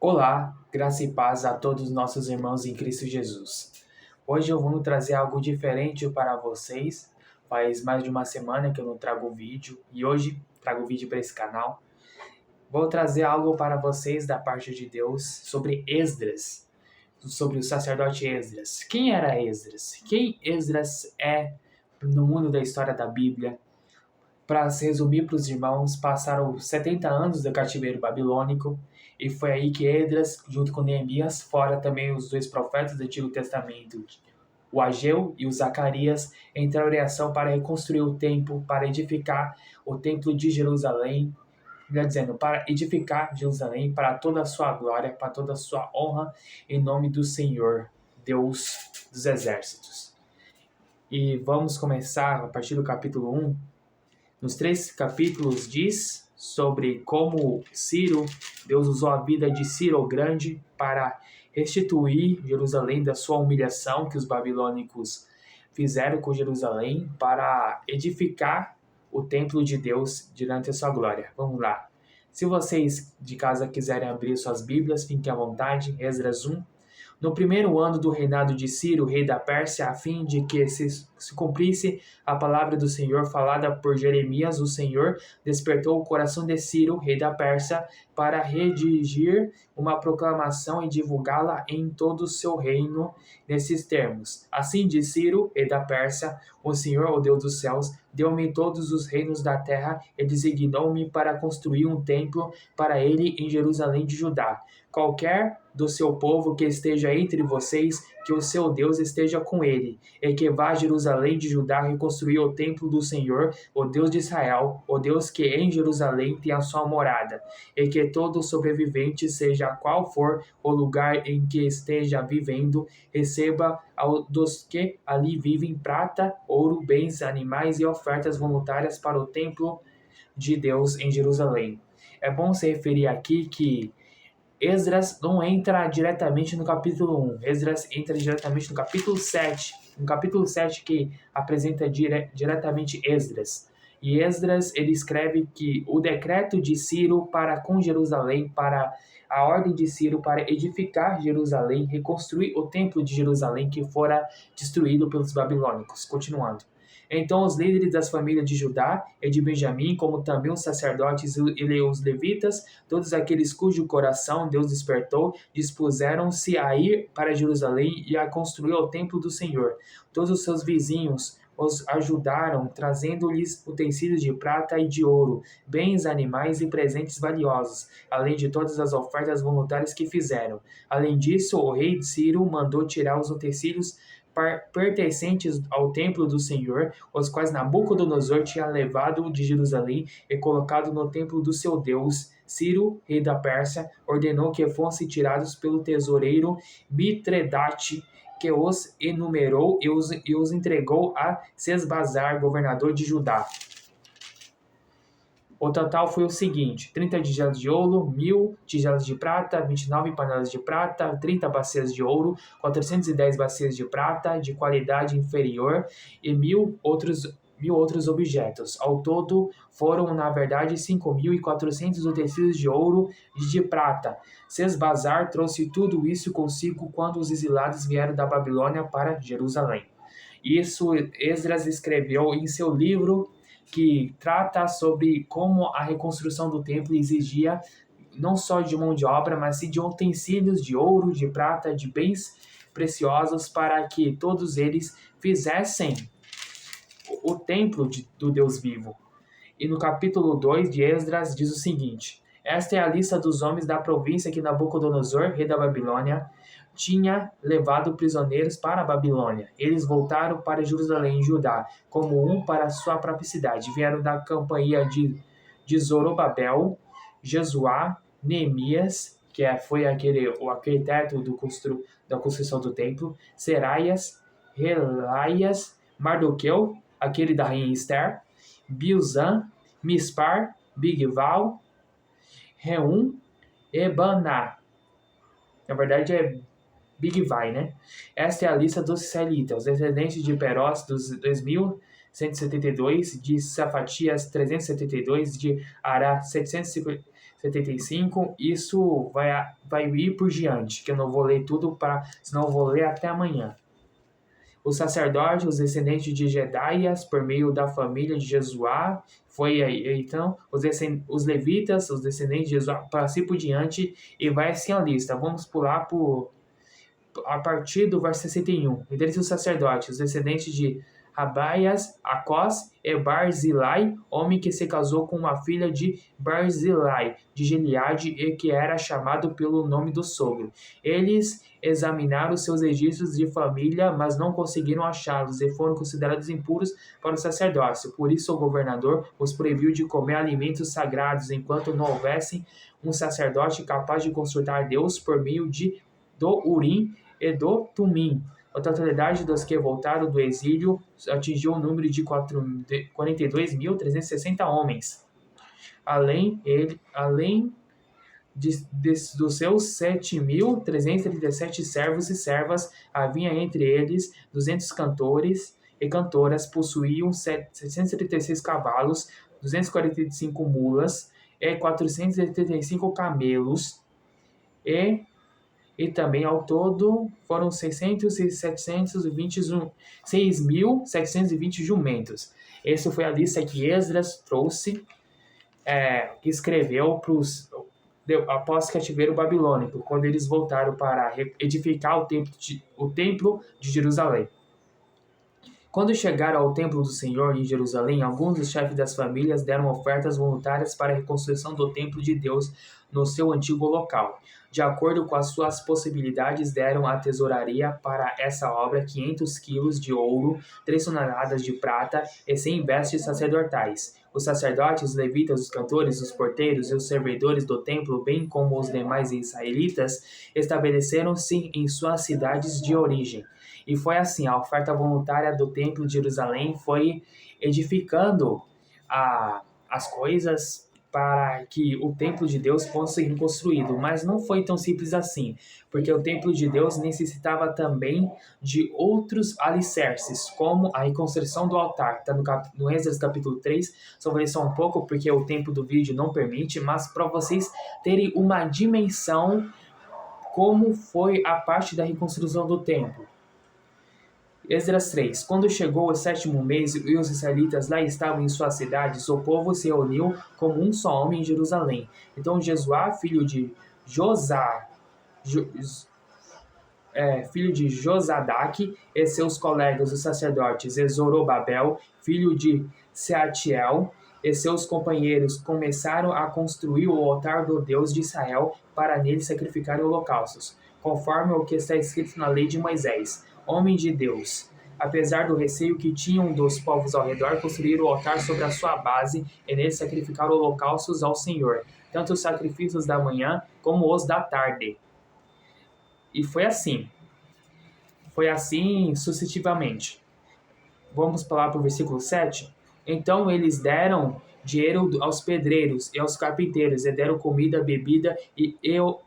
Olá, graça e paz a todos os nossos irmãos em Cristo Jesus. Hoje eu vou trazer algo diferente para vocês. Faz mais de uma semana que eu não trago vídeo e hoje trago vídeo para esse canal. Vou trazer algo para vocês da parte de Deus sobre Esdras, sobre o sacerdote Esdras. Quem era Esdras? Quem Esdras é no mundo da história da Bíblia? Para se resumir para os irmãos, passaram 70 anos do cativeiro babilônico e foi aí que Esdras, junto com Neemias, fora também os dois profetas do Antigo Testamento, o Ageu e o Zacarias, entraram em ação para reconstruir o templo, para edificar o templo de Jerusalém, melhor dizendo, para edificar Jerusalém para toda a sua glória, para toda a sua honra, em nome do Senhor, Deus dos exércitos. E vamos começar a partir do capítulo 1. Nos 3 capítulos diz sobre como Ciro, Deus usou a vida de Ciro o Grande para restituir Jerusalém da sua humilhação que os babilônicos fizeram com Jerusalém para edificar o templo de Deus diante da sua glória. Vamos lá. Se vocês de casa quiserem abrir suas Bíblias, fiquem à vontade. Esdras 1. No primeiro ano do reinado de Ciro, rei da Pérsia, a fim de que se cumprisse a palavra do Senhor falada por Jeremias, o Senhor despertou o coração de Ciro, rei da Pérsia, para redigir uma proclamação e divulgá-la em todo o seu reino nesses termos. Assim diz Ciro, rei da Pérsia: o Senhor, o Deus dos céus, deu-me todos os reinos da terra e designou-me para construir um templo para ele em Jerusalém de Judá. Qualquer do seu povo que esteja entre vocês, que o seu Deus esteja com ele, e que vá a Jerusalém de Judá reconstruir o templo do Senhor, o Deus de Israel, o Deus que em Jerusalém tem a sua morada, e que todo sobrevivente, seja qual for o lugar em que esteja vivendo, receba dos que ali vivem prata, ouro, bens, animais e ofertas voluntárias para o templo de Deus em Jerusalém. É bom se referir aqui que Esdras não entra diretamente no capítulo 1. Esdras entra diretamente no capítulo 7. No capítulo 7 que apresenta diretamente Esdras. E Esdras, ele escreve que o decreto de Ciro para com Jerusalém, para a ordem de Ciro para edificar Jerusalém, reconstruir o templo de Jerusalém que fora destruído pelos babilônicos. Continuando. Então os líderes das famílias de Judá e de Benjamim, como também os sacerdotes e os levitas, todos aqueles cujo coração Deus despertou, dispuseram-se a ir para Jerusalém e a construir o templo do Senhor. Todos os seus vizinhos os ajudaram, trazendo-lhes utensílios de prata e de ouro, bens, animais e presentes valiosos, além de todas as ofertas voluntárias que fizeram. Além disso, o rei Ciro mandou tirar os utensílios pertencentes ao templo do Senhor, os quais Nabucodonosor tinha levado de Jerusalém e colocado no templo do seu Deus. Ciro, rei da Pérsia, ordenou que fossem tirados pelo tesoureiro Mitredate, que os enumerou e os entregou a Sesbazar, governador de Judá. O total foi o seguinte: 30 tigelas de ouro, 1.000 tigelas de prata, 29 panelas de prata, 30 bacias de ouro, 410 bacias de prata de qualidade inferior e 1.000 outros objetos. Ao todo, foram, na verdade, 5.400 utensílios de ouro e de prata. Sesbazar trouxe tudo isso consigo quando os exilados vieram da Babilônia para Jerusalém. Isso Esdras escreveu em seu livro, que trata sobre como a reconstrução do templo exigia não só de mão de obra, mas sim de utensílios de ouro, de prata, de bens preciosos, para que todos eles fizessem o templo do Deus vivo. E no capítulo 2 de Esdras diz o seguinte: esta é a lista dos homens da província que Nabucodonosor, rei da Babilônia, tinha levado prisioneiros para a Babilônia. Eles voltaram para Jerusalém e Judá, como um para sua própria cidade. Vieram da companhia de Zorobabel, Jesuá, Neemias, que foi o arquiteto da construção do templo, Seraias, Relaias, Mardoqueu, aquele da rainha Esther, Bilzan, Mispar, Bigval, Reum e Baná. Na verdade é Bigvai, né? Esta é a lista dos israelitas, os descendentes de Perós, dos 2.172, de Safatias 372, de Ará 750, 75, isso vai ir por diante, que eu não vou ler tudo, senão eu vou ler até amanhã. Os sacerdotes, os descendentes de Jedaias, por meio da família de Jesuá, foi aí, então, os levitas, os descendentes de Jesuá, para assim por diante, e vai assim a lista. Vamos pular a partir do verso 61. E deles os sacerdotes, os descendentes de Rabaias, Acós e Barzilai, homem que se casou com uma filha de Barzilai, de Gileade, e que era chamado pelo nome do sogro. Eles examinaram seus registros de família, mas não conseguiram achá-los, e foram considerados impuros para o sacerdócio. Por isso o governador os proibiu de comer alimentos sagrados, enquanto não houvesse um sacerdote capaz de consultar Deus por meio do Urim e do Tumim. A totalidade dos que voltaram do exílio atingiu o número de 42.360 homens. Além dos seus 7.337 servos e servas, havia entre eles 200 cantores e cantoras, possuíam 736 cavalos, 245 mulas e 485 camelos, e também, ao todo, foram 6.720 jumentos. Essa foi a lista que Esdras trouxe, que escreveu após o cativeiro babilônico, quando eles voltaram para edificar o templo de Jerusalém. Quando chegaram ao templo do Senhor em Jerusalém, alguns dos chefes das famílias deram ofertas voluntárias para a reconstrução do templo de Deus no seu antigo local. De acordo com as suas possibilidades, deram à tesouraria para essa obra 500 quilos de ouro, 3 toneladas de prata e 100 vestes sacerdotais. Os sacerdotes, os levitas, os cantores, os porteiros e os servidores do templo, bem como os demais israelitas, estabeleceram-se em suas cidades de origem. E foi assim, a oferta voluntária do Templo de Jerusalém foi edificando as coisas para que o Templo de Deus fosse reconstruído. Mas não foi tão simples assim, porque o Templo de Deus necessitava também de outros alicerces, como a reconstrução do altar, que está no Êxodo capítulo 3. Só vou ler só um pouco, porque o tempo do vídeo não permite, mas para vocês terem uma dimensão como foi a parte da reconstrução do templo. Esdras 3. Quando chegou o 7º mês e os israelitas lá estavam em suas cidades, o povo se reuniu como um só homem em Jerusalém. Então Jesuá, filho de Josadaque, e seus colegas os sacerdotes, e Zorobabel, filho de Seatiel, e seus companheiros começaram a construir o altar do Deus de Israel para nele sacrificarem holocaustos, conforme o que está escrito na lei de Moisés. Homem de Deus, apesar do receio que tinham dos povos ao redor, construíram o altar sobre a sua base e nele sacrificaram holocaustos ao Senhor, tanto os sacrifícios da manhã como os da tarde. E foi assim sucessivamente. Vamos falar para o versículo 7? Então eles deram dinheiro aos pedreiros e aos carpinteiros, e deram comida, bebida e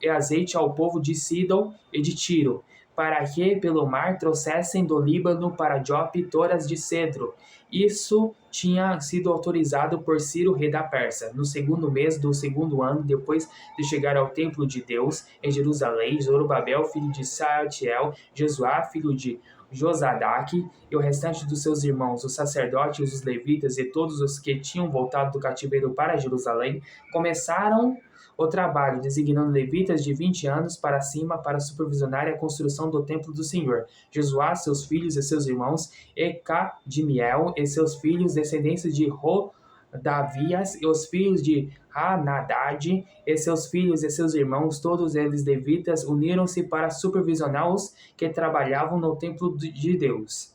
azeite ao povo de Sidom e de Tiro, para que pelo mar trouxessem do Líbano para Jope toras de cedro. Isso tinha sido autorizado por Ciro, rei da Pérsia. No 2º mês do 2º ano, depois de chegar ao templo de Deus em Jerusalém, Zorobabel, filho de Saltiel, Jesuá, filho de Josadaque, e o restante dos seus irmãos, os sacerdotes, os levitas e todos os que tinham voltado do cativeiro para Jerusalém, começaram o trabalho, designando levitas de 20 anos para cima para supervisionar a construção do templo do Senhor. Jesuá, seus filhos e seus irmãos, e Cadmiel e seus filhos, descendentes de Rodavias, e os filhos de Hanadad, e seus filhos e seus irmãos, todos eles levitas, uniram-se para supervisionar os que trabalhavam no templo de Deus.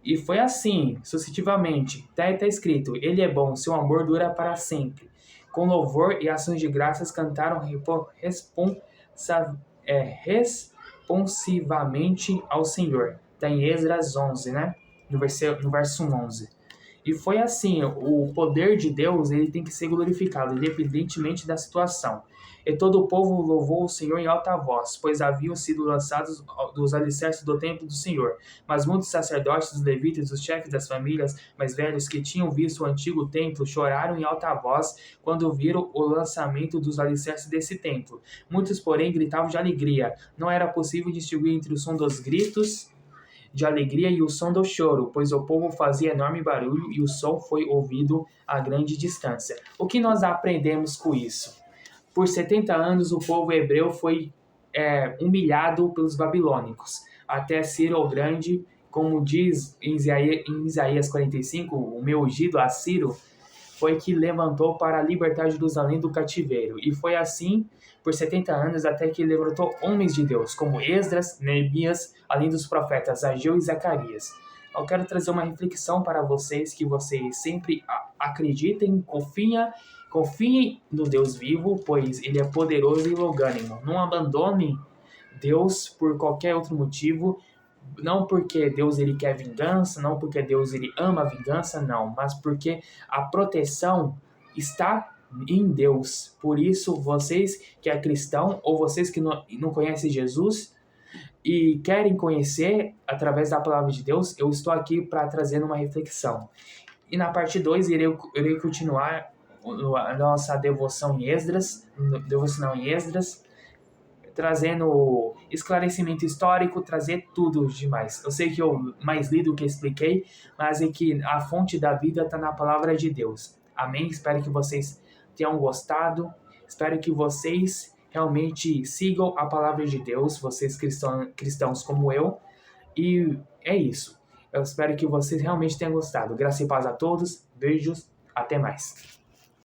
E foi assim, sucessivamente. Está escrito: Ele é bom, seu amor dura para sempre. Com louvor e ações de graças cantaram responsivamente ao Senhor. Está em Esdras 11, né? No verso 11. E foi assim, o poder de Deus, ele tem que ser glorificado, independentemente da situação. E todo o povo louvou o Senhor em alta voz, pois haviam sido lançados dos alicerces do templo do Senhor. Mas muitos sacerdotes, os levitas, os chefes das famílias mais velhos que tinham visto o antigo templo choraram em alta voz quando viram o lançamento dos alicerces desse templo. Muitos, porém, gritavam de alegria. Não era possível distinguir entre o som dos gritos de alegria e o som do choro, pois o povo fazia enorme barulho e o som foi ouvido a grande distância. O que nós aprendemos com isso? Por 70 anos o povo hebreu foi humilhado pelos babilônicos, até Ciro o Grande, como diz em Isaías 45, o meu ungido, a Ciro, foi que levantou para libertar Jerusalém do cativeiro. E foi assim por 70 anos até que levantou homens de Deus, como Esdras, Neemias, além dos profetas Ageu e Zacarias. Eu quero trazer uma reflexão para vocês, que vocês sempre acreditem, confiem no Deus vivo, pois Ele é poderoso e longânimo. Não abandone Deus por qualquer outro motivo, não porque Deus ele quer vingança, não porque Deus ele ama a vingança, não, mas porque a proteção está em Deus. Por isso, vocês que é cristão ou vocês que não conhecem Jesus e querem conhecer através da palavra de Deus, eu estou aqui para trazer uma reflexão. E na parte 2 irei continuar a nossa devoção em Esdras, devocional em Esdras, trazendo esclarecimento histórico, trazer tudo demais. Eu sei que eu mais li do que expliquei, mas é que a fonte da vida está na palavra de Deus. Amém? Espero que vocês tenham gostado. Espero que vocês realmente sigam a palavra de Deus, vocês cristãos como eu. E é isso. Eu espero que vocês realmente tenham gostado. Graça e paz a todos. Beijos. Até mais.